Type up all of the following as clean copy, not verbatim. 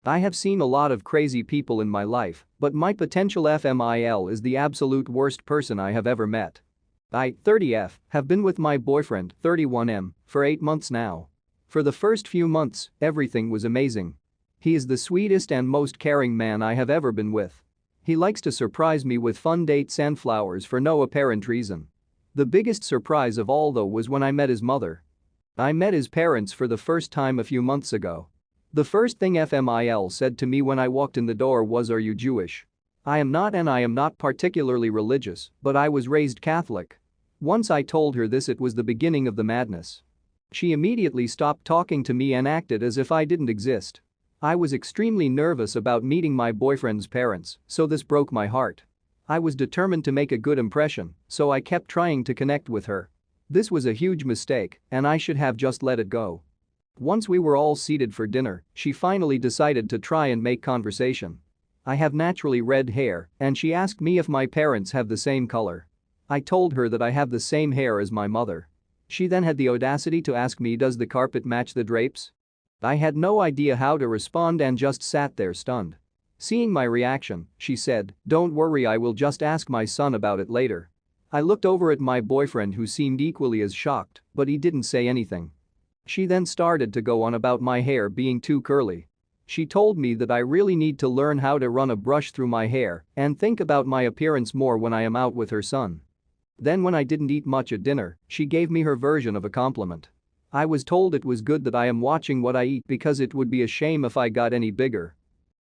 I have seen a lot of crazy people in my life, but my potential FMIL is the absolute worst person I have ever met. I, 30F, have been with my boyfriend, 31M, for 8 months now. For the first few months, everything was amazing. He is the sweetest and most caring man I have ever been with. He likes to surprise me with fun dates and flowers for no apparent reason. The biggest surprise of all though was when I met his mother. I met his parents for the first time a few months ago. The first thing FMIL said to me when I walked in the door was, "Are you Jewish?" I am not, and I am not particularly religious, but I was raised Catholic. Once I told her this, it was the beginning of the madness. She immediately stopped talking to me and acted as if I didn't exist. I was extremely nervous about meeting my boyfriend's parents, so this broke my heart. I was determined to make a good impression, so I kept trying to connect with her. This was a huge mistake, and I should have just let it go. Once we were all seated for dinner, she finally decided to try and make conversation. I have naturally red hair, and she asked me if my parents have the same color. I told her that I have the same hair as my mother. She then had the audacity to ask me, "Does the carpet match the drapes?" I had no idea how to respond and just sat there stunned. Seeing my reaction, she said, "Don't worry, I will just ask my son about it later." I looked over at my boyfriend, who seemed equally as shocked, but he didn't say anything. She then started to go on about my hair being too curly. She told me that I really need to learn how to run a brush through my hair and think about my appearance more when I am out with her son. Then when I didn't eat much at dinner, she gave me her version of a compliment. I was told it was good that I am watching what I eat because it would be a shame if I got any bigger.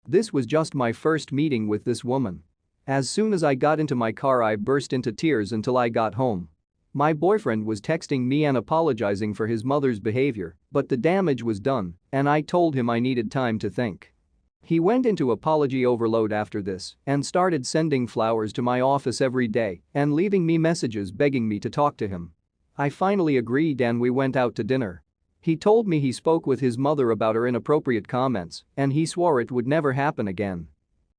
This was just my first meeting with this woman. As soon as I got into my car, I burst into tears until I got home. My boyfriend was texting me and apologizing for his mother's behavior, but the damage was done, and I told him I needed time to think. He went into apology overload after this and started sending flowers to my office every day and leaving me messages begging me to talk to him. I finally agreed and we went out to dinner. He told me he spoke with his mother about her inappropriate comments and he swore it would never happen again.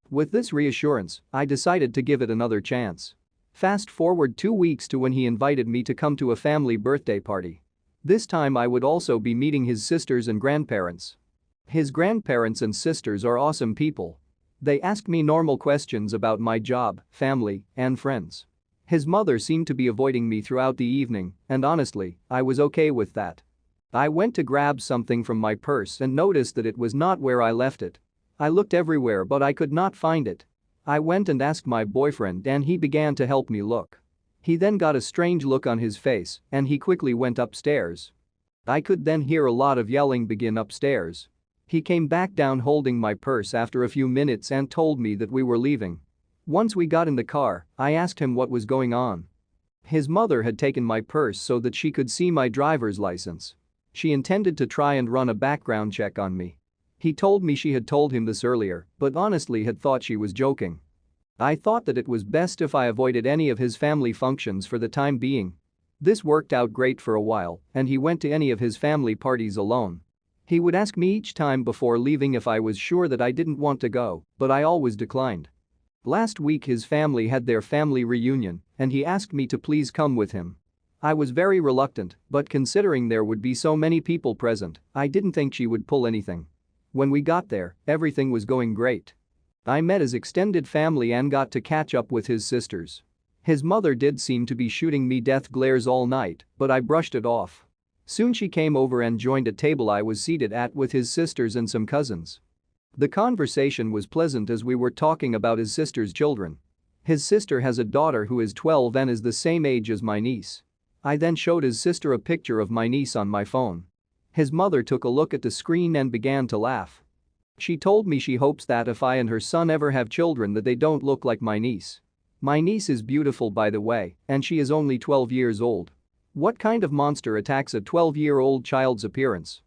With this reassurance, I decided to give it another chance. Fast forward 2 weeks to when he invited me to come to a family birthday party. This time I would also be meeting his sisters and grandparents. His grandparents and sisters are awesome people. They asked me normal questions about my job, family, and friends. His mother seemed to be avoiding me throughout the evening, and honestly, I was okay with that. I went to grab something from my purse and noticed that it was not where I left it. I looked everywhere but I could not find it. I went and asked my boyfriend and he began to help me look. He then got a strange look on his face and he quickly went upstairs. I could then hear a lot of yelling begin upstairs. He came back down holding my purse after a few minutes and told me that we were leaving. Once we got in the car, I asked him what was going on. His mother had taken my purse so that she could see my driver's license. She intended to try and run a background check on me. He told me she had told him this earlier, but honestly had thought she was joking. I thought that it was best if I avoided any of his family functions for the time being. This worked out great for a while, and he went to any of his family parties alone. He would ask me each time before leaving if I was sure that I didn't want to go, but I always declined. Last week his family had their family reunion, and he asked me to please come with him. I was very reluctant, but considering there would be so many people present, I didn't think she would pull anything. When we got there, everything was going great. I met his extended family and got to catch up with his sisters. His mother did seem to be shooting me death glares all night, but I brushed it off. Soon she came over and joined a table I was seated at with his sisters and some cousins. The conversation was pleasant as we were talking about his sister's children. His sister has a daughter who is 12 and is the same age as my niece. I then showed his sister a picture of my niece on my phone. His mother took a look at the screen and began to laugh. She told me she hopes that if I and her son ever have children that they don't look like my niece. My niece is beautiful, by the way, and she is only 12 years old. What kind of monster attacks a 12-year-old child's appearance?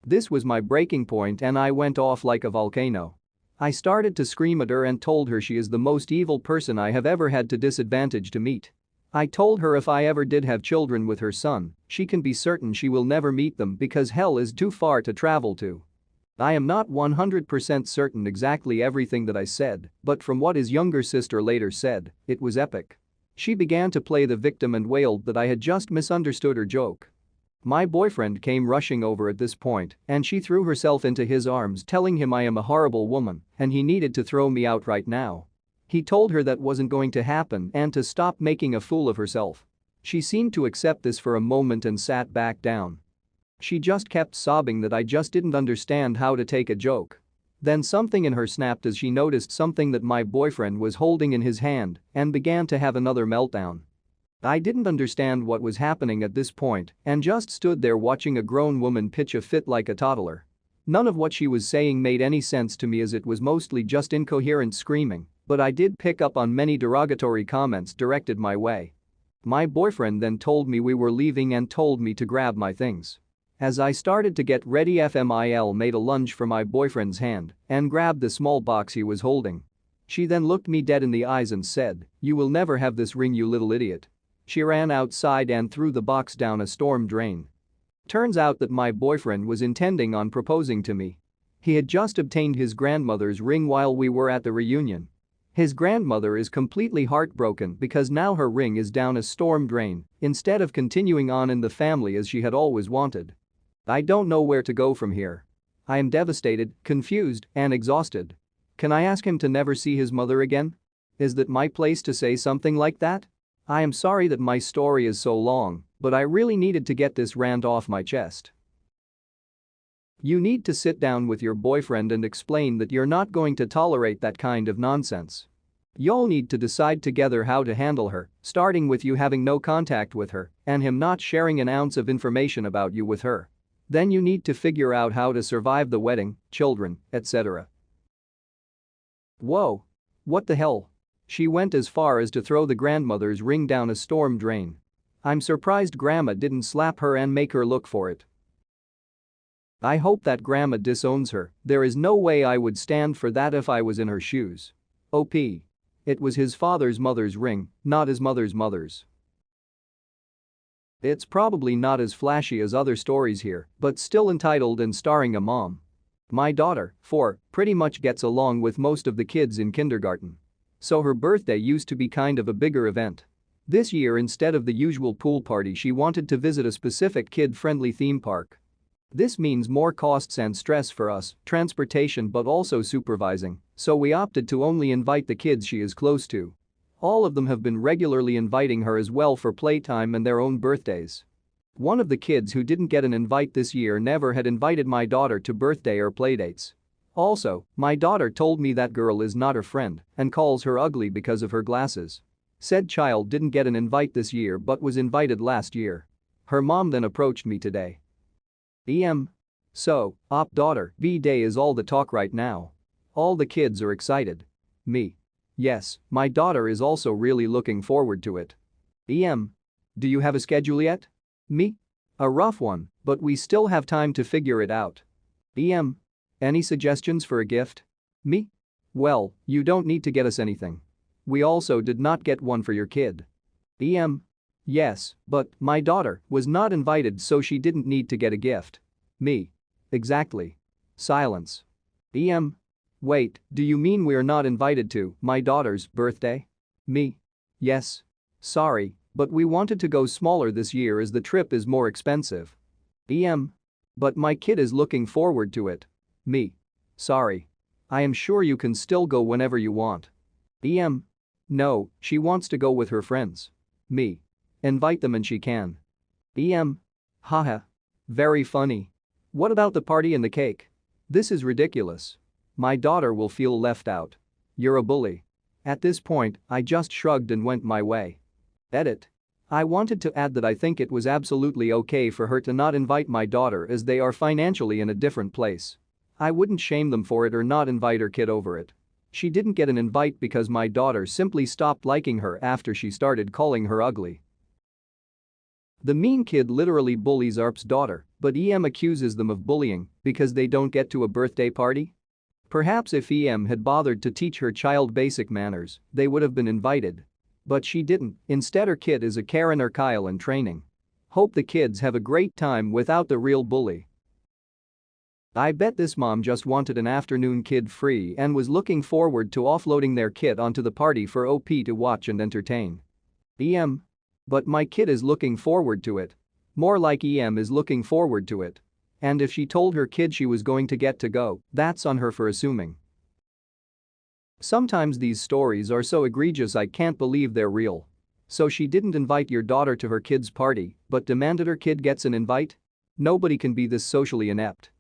This was my breaking point and I went off like a volcano. I started to scream at her and told her she is the most evil person I have ever had to disadvantage to meet. I told her if I ever did have children with her son, she can be certain she will never meet them because hell is too far to travel to. I am not 100% certain exactly everything that I said, but from what his younger sister later said, it was epic. She began to play the victim and wailed that I had just misunderstood her joke. My boyfriend came rushing over at this point and she threw herself into his arms telling him I am a horrible woman and he needed to throw me out right now. He told her that wasn't going to happen and to stop making a fool of herself. She seemed to accept this for a moment and sat back down. She just kept sobbing that I just didn't understand how to take a joke. Then something in her snapped as she noticed something that my boyfriend was holding in his hand and began to have another meltdown. I didn't understand what was happening at this point and just stood there watching a grown woman pitch a fit like a toddler. None of what she was saying made any sense to me as it was mostly just incoherent screaming, but I did pick up on many derogatory comments directed my way. My boyfriend then told me we were leaving and told me to grab my things. As I started to get ready, FMIL made a lunge for my boyfriend's hand and grabbed the small box he was holding. She then looked me dead in the eyes and said, "You will never have this ring, you little idiot." She ran outside and threw the box down a storm drain. Turns out that my boyfriend was intending on proposing to me. He had just obtained his grandmother's ring while we were at the reunion. His grandmother is completely heartbroken because now her ring is down a storm drain instead of continuing on in the family as she had always wanted. I don't know where to go from here. I am devastated, confused, and exhausted. Can I ask him to never see his mother again? Is that my place to say something like that? I am sorry that my story is so long, but I really needed to get this rant off my chest. You need to sit down with your boyfriend and explain that you're not going to tolerate that kind of nonsense. Y'all need to decide together how to handle her, starting with you having no contact with her and him not sharing an ounce of information about you with her. Then you need to figure out how to survive the wedding, children, etc. Whoa. What the hell? She went as far as to throw the grandmother's ring down a storm drain. I'm surprised grandma didn't slap her and make her look for it. I hope that grandma disowns her. There is no way I would stand for that if I was in her shoes. OP. It was his father's mother's ring, not his mother's mother's. It's probably not as flashy as other stories here, but still entitled and starring a mom. My daughter, 4, pretty much gets along with most of the kids in kindergarten. So her birthday used to be kind of a bigger event. This year, instead of the usual pool party, she wanted to visit a specific kid-friendly theme park. This means more costs and stress for us, transportation but also supervising, so we opted to only invite the kids she is close to. All of them have been regularly inviting her as well for playtime and their own birthdays. One of the kids who didn't get an invite this year never had invited my daughter to birthday or playdates. Also, my daughter told me that girl is not her friend and calls her ugly because of her glasses. Said child didn't get an invite this year but was invited last year. Her mom then approached me today. So, daughter, B-Day is all the talk right now. All the kids are excited. Me. Yes, my daughter is also really looking forward to it. Do you have a schedule yet? Me? A rough one, but we still have time to figure it out. Any suggestions for a gift? Me? Well, you don't need to get us anything. We also did not get one for your kid. Yes, but my daughter was not invited so she didn't need to get a gift. Me. Exactly. Silence. Wait, do you mean we're not invited to my daughter's birthday? Me. Yes. Sorry, but we wanted to go smaller this year as the trip is more expensive. But my kid is looking forward to it. Me. Sorry. I am sure you can still go whenever you want. No, she wants to go with her friends. Me. Invite them and she can. Haha. Very funny. What about the party and the cake? This is ridiculous. My daughter will feel left out. You're a bully. At this point, I just shrugged and went my way. Edit. I wanted to add that I think it was absolutely okay for her to not invite my daughter as they are financially in a different place. I wouldn't shame them for it or not invite her kid over it. She didn't get an invite because my daughter simply stopped liking her after she started calling her ugly. The mean kid literally bullies ARP's daughter, but accuses them of bullying because they don't get to a birthday party? Perhaps if had bothered to teach her child basic manners, they would have been invited. But she didn't. Instead, her kid is a Karen or Kyle in training. Hope the kids have a great time without the real bully. I bet this mom just wanted an afternoon kid free and was looking forward to offloading their kid onto the party for OP to watch and entertain. But my kid is looking forward to it. More like EM is looking forward to it. And if she told her kid she was going to get to go, that's on her for assuming. Sometimes these stories are so egregious I can't believe they're real. So she didn't invite your daughter to her kid's party, but demanded her kid gets an invite? Nobody can be this socially inept.